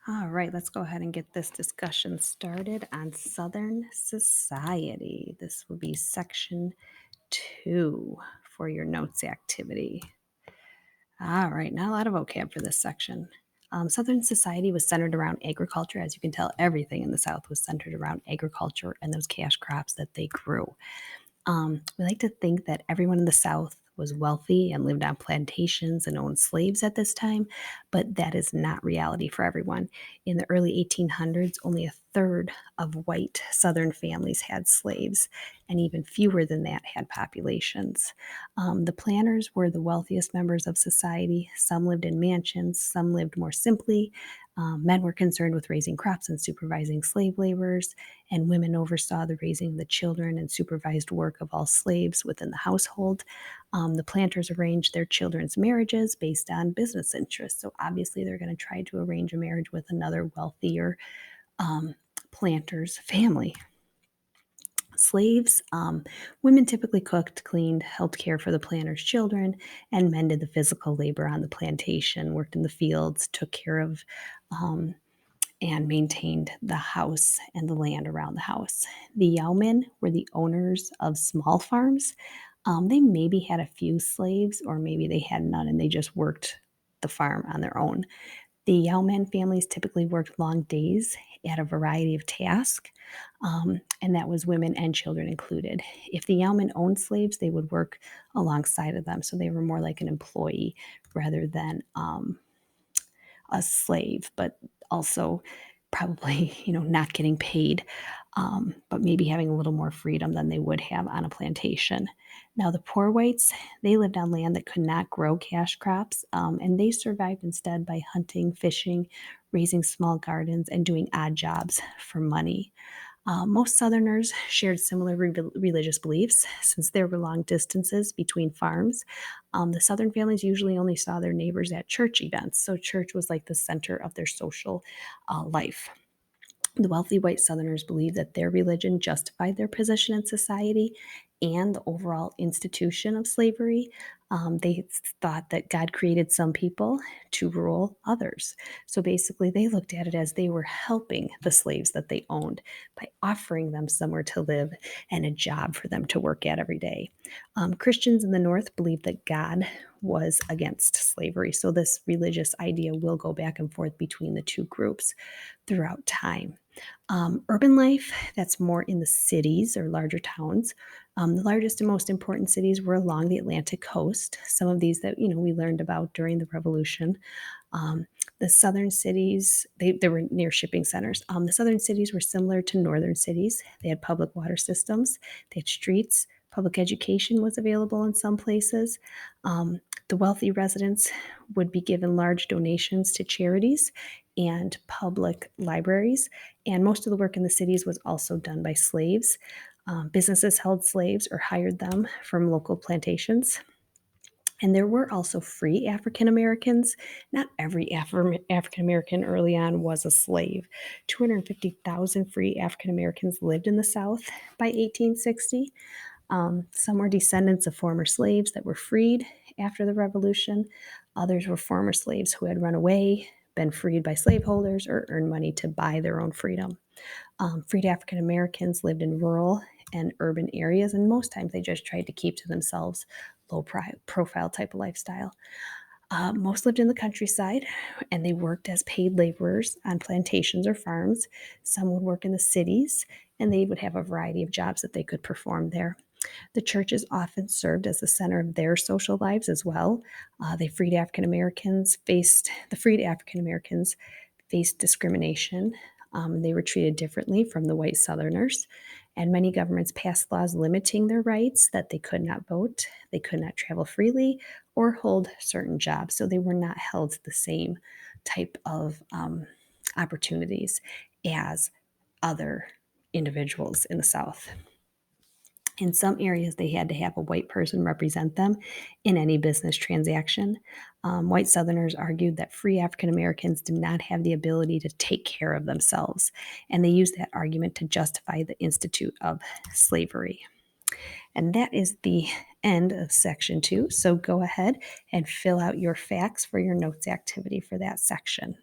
All right, let's go ahead and get this discussion started on Southern Society. This will be section 2 for your notes activity. All right, not a lot of vocab for this section. Southern society was centered around agriculture. As you can tell, everything in the South was centered around agriculture and those cash crops that they grew. We like to think that everyone in the South was wealthy and lived on plantations and owned slaves at this time, but that is not reality for everyone. In the early 1800s, only a third of white Southern families had slaves, and even fewer than that had populations. The planters were the wealthiest members of society. Some lived in mansions, some lived more simply. Men were concerned with raising crops and supervising slave laborers, and women oversaw the raising of the children and supervised work of all slaves within the household. The planters arranged their children's marriages based on business interests. So obviously, they're going to try to arrange a marriage with another wealthier um, planter's family. Slaves, women typically cooked, cleaned, helped care for the planter's children, and men did the physical labor on the plantation, worked in the fields, took care of um, and maintained the house and the land around the house. The yeomen were the owners of small farms. They maybe had a few slaves, or maybe they had none and they just worked the farm on their own. The yeoman families typically worked long days at a variety of tasks, and that was women and children included. If the yeoman owned slaves, they would work alongside of them, so they were more like an employee rather than a slave, but also probably not getting paid, but maybe having a little more freedom than they would have on a plantation. Now the poor whites, they lived on land that could not grow cash crops, and they survived instead by hunting, fishing, raising small gardens, and doing odd jobs for money. Most Southerners shared similar religious beliefs since there were long distances between farms. The Southern families usually only saw their neighbors at church events, so church was like the center of their social life. The wealthy white Southerners believed that their religion justified their position in society and the overall institution of slavery. They thought that God created some people to rule others. So basically, they looked at it as they were helping the slaves that they owned by offering them somewhere to live and a job for them to work at every day. Christians in the North believed that God was against slavery. So this religious idea will go back and forth between the two groups throughout time. Urban life, that's more in the cities or larger towns. The largest and most important cities were along the Atlantic coast. Some of these that we learned about during the Revolution. Um, the southern cities, they were near shipping centers. The southern cities were similar to northern cities. They had public water systems, they had streets, public education was available in some places. The wealthy residents would be given large donations to charities and public libraries, and most of the work in the cities was also done by slaves. Businesses held slaves or hired them from local plantations. And there were also free African Americans. Not every African American early on was a slave. 250,000 free African Americans lived in the South by 1860. Some were descendants of former slaves that were freed after the Revolution. Others were former slaves who had run away, been freed by slaveholders, or earned money to buy their own freedom. Freed African Americans lived in rural and urban areas, and most times they just tried to keep to themselves low profile type of lifestyle. Most lived in the countryside and they worked as paid laborers on plantations or farms. Some would work in the cities and they would have a variety of jobs that they could perform there. The churches often served as the center of their social lives as well. The freed African Americans faced discrimination. They were treated differently from the white Southerners, and many governments passed laws limiting their rights that they could not vote, they could not travel freely, or hold certain jobs. So they were not held to the same type of opportunities as other individuals in the South. In some areas, they had to have a white person represent them in any business transaction. White Southerners argued that free African Americans did not have the ability to take care of themselves, and they used that argument to justify the institute of slavery. And that is the end of section 2. So go ahead and fill out your facts for your notes activity for that section.